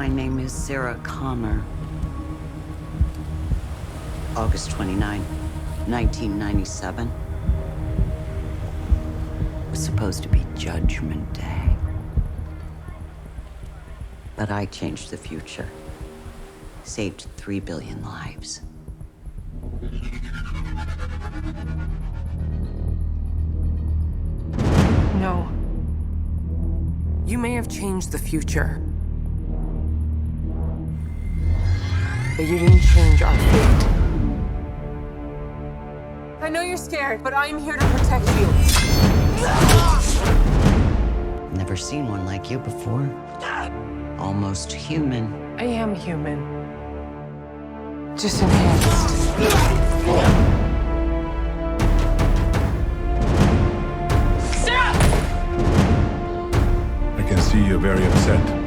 My name is Sarah Connor. August 29, 1997. Was supposed to be Judgment Day. But I changed the future. Saved 3 billion lives. No. You may have changed the future. But you didn't change our fate. I know you're scared, but I'm here to protect you. Never seen one like you before. Almost human. I am human. Just enhanced. I can see you're very upset.